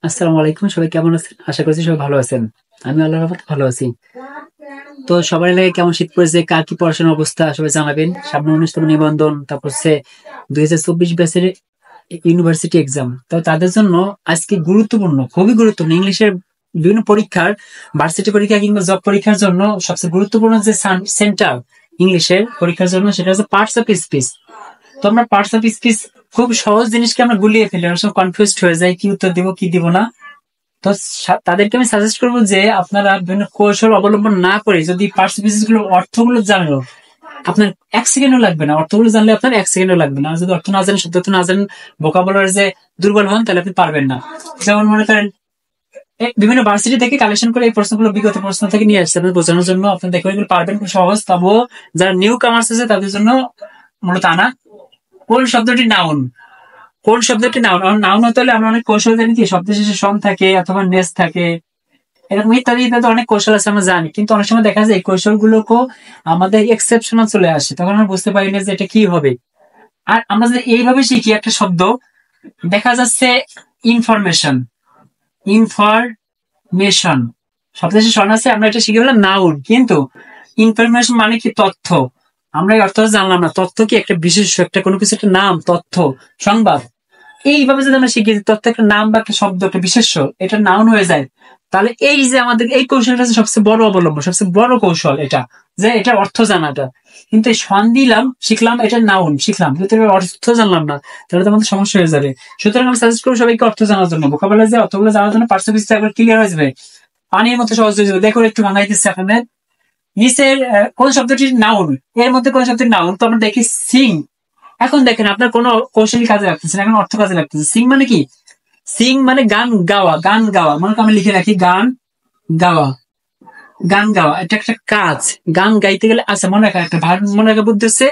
আসসালামু আলাইকুম, সবাই কেমন আছেন? আশা করছি সবাই ভালো আছেন। আমি আল্লাহর রহমতে ভালো আছি। তো সবার লাগে কেমন শীত পড়েছে, কার কি পড়াশোনার অবস্থা সবাই জানাবেন। সামনে 19তম নিবন্ধন, তারপর হচ্ছে 2024 ব্যাচের ইউনিভার্সিটি এক্সাম। তো তাদের জন্য আজকে গুরুত্বপূর্ণ, খুবই গুরুত্বপূর্ণ ইংলিশের বিভিন্ন পরীক্ষার, ভার্সিটি পরীক্ষা কিংবা জব পরীক্ষার জন্য সবচেয়ে গুরুত্বপূর্ণ যে সেন্টার ইংলিশের পরীক্ষার জন্য, সেটা হচ্ছে পার্টস অফ স্পিচ। তো আমরা পার্টস অফ স্পিচ খুব সহজ জিনিসকে আমরা গুলিয়ে ফেলি, অনেক সময় কনফিউজড হয়ে যায় কি উত্তর দিব কি দিব না। তো তাদেরকে আমি সাজেস্ট করবো যে আপনারা বিভিন্ন কৌশল অবলম্বন না করে যদি পার্সেন্টেজ গুলো অর্থগুলো জানো, আপনার 1 সেকেন্ডও লাগবে না। অর্থগুলো জানলে আপনার 1 সেকেন্ডও লাগবে না। আর যদি অর্থ না জানেন, শব্দ না জানেন, ভোকাবুলারি যে দুর্বল হন, তাহলে আপনি পারবেন না। যেমন মনে করেন বিভিন্ন ভার্সিটি থেকে কালেকশন করে এই প্রশ্নগুলো বিগত প্রশ্ন থেকে নিয়ে আসছে আপনার বোঝানোর জন্য। আপনি দেখবেন এগুলো পারবেন খুব সহজ। তবুও যারা নিউ কামার্স আছে তাদের জন্য মূলত আনা। কোন শব্দটি নাউন? কোন শব্দটি নাউন? নাউন হতে হলে আমরা অনেক কৌশল জানি, কি শব্দ শেষে সন থাকে অথবা নেস থাকে, এরকম ইত্যাদি ইত্যাদি অনেক কৌশল আছে আমরা জানি। কিন্তু অনেক সময় দেখা যায় এই কৌশলগুলোকে আমাদের এক্সেপশনাল চলে আসে, তখন আমরা বুঝতে পারি না যে এটা কি হবে। আর আমরা যদি এইভাবে শিখি একটা শব্দ, দেখা যাচ্ছে ইনফরমেশন, ইনফরমেশন শব্দ শেষে সন আছে, আমরা এটা শিখে ফেললাম নাউন। কিন্তু ইনফরমেশন মানে কি? তথ্য। আমরা এই অর্থ জানলাম না। তথ্য কি? একটা বিশেষ একটা কোনো কিছু একটা নাম, তথ্য, সংবাদ। এইভাবে যদি আমরা শিখি যে তথ্য একটা নাম বা একটা শব্দ, একটা বিশেষ্য, এটা নাউন হয়ে যায়, তাহলে এই যে আমাদের এই কৌশলটা হচ্ছে সবচেয়ে বড় অবলম্বন, সবচেয়ে বড় কৌশল এটা, যে এটার অর্থ জানাটা। কিন্তু এই সন দিলাম, শিখলাম এটা নাউন, শিখলাম কিন্তু এটার অর্থ জানলাম না, তাহলে তো আমাদের সমস্যা হয়ে যাবে। সুতরাং আমি সাজেস্ট করবো সবাইকে অর্থ জানার জন্য, ভোকাবুলারি যে অর্থগুলো জানার জন্য পার্সেন্টেজ একবার ক্লিয়ার হয়ে যাবে, পানির মতো সহজ হয়ে যাবে। দেখো একটু বাংলায় দিচ্ছে আপনাদের নিচের কোন শব্দটি নাউন, এর মধ্যে কোন শব্দটি নাউন? তো আমরা দেখি সিং। এখন দেখেন আপনার কোনো কৌশলী কাজে লাগতেছে না, এখন অর্থ কাজে লাগতেছে। সিং মানে কি? সিং মানে গান গাওয়া, গান গাওয়া। মনে করেন আমি লিখে রাখি গান গাওয়া, গান গাওয়া এটা একটা কাজ। গান গাইতে গেলে আচ্ছা মনে রাখা একটা ভার মনে রাখা বুদ্ধি হচ্ছে,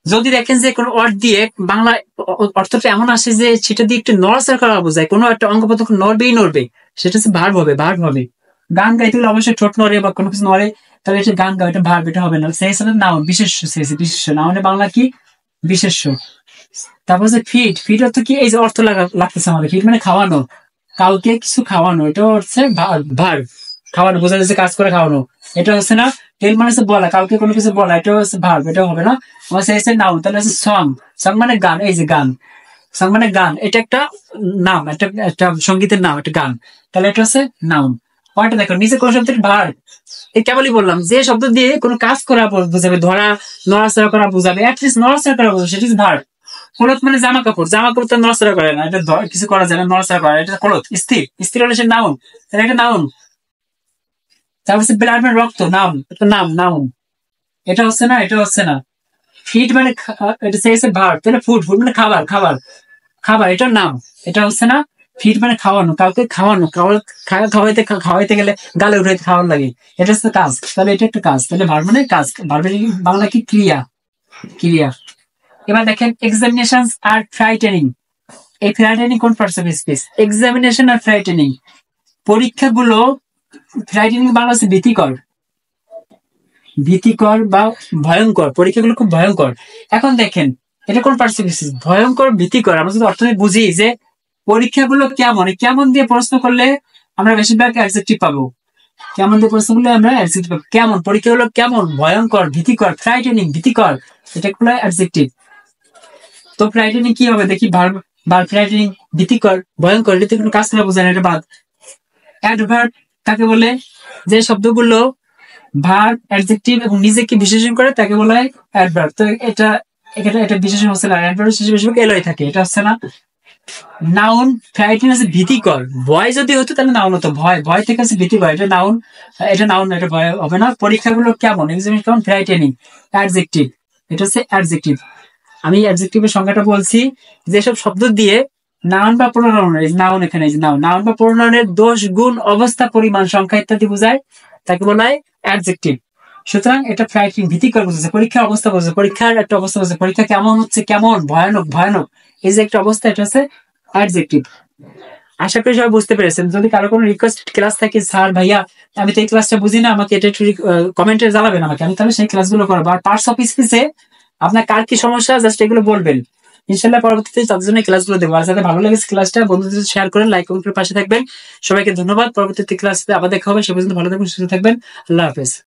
যদি দেখেন যে কোনো ওয়ার্ড দিয়ে বাংলা অর্থটা এমন আসে যে সেটা দিয়ে একটু নড়াচড়া করা বোঝায়, কোনো একটা অঙ্গ প্রত্যঙ্গ নড়বেই নড়বে, সেটা হচ্ছে ভার্ব হবে, ভার্ব হবে। গান গাইতে গেলে অবশ্যই ঠোঁট নড়ে বা কোনো কিছু নড়ে, তাহলে এটা গান গাওয়া, এটা ভার্ব, এটা হবে না। সেই হিসাবে নাউন, বিশেষ্য, বিশেষ্য নাউনে বাংলা কি? বিশেষ্য। তারপর যে ফিড, ফিড অর্থ কি? এই যে অর্থ লাগতেছে আমাদের, ফিড মানে খাওয়ানো, কাউকে কিছু খাওয়ানো, এটা হচ্ছে ভার্ব। খাওয়ানো বোঝা যাচ্ছে, কাজ করে খাওয়ানো, এটা হচ্ছে না। টেল মানে হচ্ছে বলা, কাউকে কোনো কিছু বলা, এটা হচ্ছে ভার্ব, এটা হবে না। আমার সেই নাউন, তাহলে হচ্ছে সং। সং মানে গান, এই যে গান, সং মানে গান, এটা একটা নাম, একটা একটা সঙ্গীতের নাম, একটা গান, তাহলে এটা হচ্ছে নাউন। পয়েন্টটা দেখো নিচে কোন শব্দের ভার্ব, এই কেবলই বললাম যে শব্দ দিয়ে কোনো কাজ করা বোঝাবে, ধরা, নড়াচড়া করা বোঝাবে, অ্যাটলিস্ট নড়াচড়া করা বোঝাবে, সেটা হচ্ছে ভার্ব। কলত মানে জামা কাপড়, জামা কাপড় তো নড়াচড়া করে না, এটা কিছু করা যায় না, নড়াচড়া করে, এটা কলত, স্থির, স্থির হলে সে নাউন, তাহলে এটা নাউন। তারপর হচ্ছে ব্লাড মানে রক্ত, নাউন, এটা নাম, নাউন। এটা হচ্ছে না, এটা হচ্ছে না। ফিড মানে এটা হচ্ছে ভার্ব, তাহলে ফুড, ফুড মানে খাবার, খাবার, খাবার, এটা নাম, এটা হচ্ছে না। ফিড মানে খাওয়ানো, কাউকে খাওয়ানো, খাওয়াইতে খাওয়াইতে গেলে গালে উঠাইতে খাওয়ানো লাগে, এটা হচ্ছে কাজ, তাহলে এটা একটা কাজ, তাহলে ভার্ব মানে কাজ, ভার্বের বাংলা কি? ক্রিয়া, ক্রিয়া। এবার দেখেন এক্সামিনেশন আর ফ্রাইটেনিং। এই ফ্রাইটেনিং কোন পার্টস অফ স্পিচ? এক্সামিনেশন আর ফ্রাইটেনিং, পরীক্ষাগুলো, ফ্রাইটেনিং বাংলা হচ্ছে ভীতিকর, ভীতিকর বা ভয়ঙ্কর, পরীক্ষাগুলো খুব ভয়ঙ্কর। এখন দেখেন এটা কোন পার্টস অফ স্পিচ? ভয়ঙ্কর, ভীতিকর। আমরা যদি অর্থনীতি বুঝি যে পরীক্ষাগুলো কেমন, কেমন দিয়ে প্রশ্ন করলে আমরা বেশিরভাগ অ্যাডজেক্টিভ পাবো, কেমন দিয়ে প্রশ্ন করলে আমরা অ্যাডজেক্টিভ পাবো। কেমন, পরীক্ষাগুলো কেমন, ভয়ঙ্কর, ভীতিকর, ফ্রাইটেনিং, ভীতিকর, এটা গুলো অ্যাডজেক্টিভ। তো ফ্রাইটেনিং কি হবে দেখি? ভার্ব, ভার্ব ফ্রাইটেনিং, ভীতিকর, ভয়ঙ্কর, এটাতে কোনো কাজ করা বোঝায় না, এটা বাদ। অ্যাডভার্ব কাকে বলে? যে শব্দগুলো ভার্ব, অ্যাডজেক্টিভ এবং নিজেকে বিশেষণ করে তাকে বলা হয় অ্যাডভার্ব। তো এটা এটা এটা বিশেষণ হচ্ছে না, অ্যাডভার্ব শেষে বেশিরভাগ এলয় থাকে, এটা হচ্ছে না। নাউন, ফ্রাইটেনিং হচ্ছে ভীতিকর, ভয় যদি হতো তাহলে নাউন হতো, ভয়, ভয় থেকে হচ্ছে ভীতিকর, এটা নাউন, এটা নাউন, এটা ভয় হবে না। পরীক্ষাগুলো কেমন, এক্সামিনেশন কেমন, ফ্রাইটেনিং, অ্যাডজেক্টিভ, এটা হচ্ছে অ্যাডজেক্টিভ। আমি অ্যাডজেক্টিভের সংজ্ঞাটা বলছি, যেসব শব্দ দিয়ে নাউন বা প্রোনাউনের, নাউন এখানে নাউন, নাউন বা প্রোনাউনের দোষ, গুণ, অবস্থা, পরিমাণ, সংখ্যা ইত্যাদি বোঝায়, তাকে বলা হয় অ্যাডজেক্টিভ। সুতরাং এটা ফ্রাইটিং, ভীতিকর বোঝাচ্ছে, পরীক্ষার অবস্থা বোঝাচ্ছে, পরীক্ষার একটা অবস্থা বোঝাচ্ছে, পরীক্ষা কেমন হচ্ছে, কেমন, ভয়ানক, ভয়ানক, এই যে একটা অবস্থা, এটা হচ্ছে অ্যাডজেক্টিভ। আশা করি সবাই বুঝতে পেরেছেন। যদি কারো কোনো রিকোয়েস্ট ক্লাস থাকে, স্যার ভাইয়া আমি তো এই ক্লাসটা বুঝি না, আমাকে এটা একটু কমেন্টে জানাবেন আমাকে, আমি তাহলে সেই ক্লাসগুলো করবো। আর পার্টস অফ স্পিচে আপনার কার কি সমস্যা, জাস্ট এগুলো বলবেন। ইনশাল্লাহ পরবর্তীতে তাদের জন্য ক্লাসগুলো দেবো। আর যাদের ভালো লেগেছে ক্লাসটা বন্ধুদের শেয়ার করেন, লাইক কমেন্ট করে পাশে থাকবেন। সবাইকে ধন্যবাদ। পরবর্তীতে ক্লাসে আবার দেখা হবে। সে পর্যন্ত ভালো থাকবেন, সুস্থ থাকবেন। আল্লাহ হাফেজ।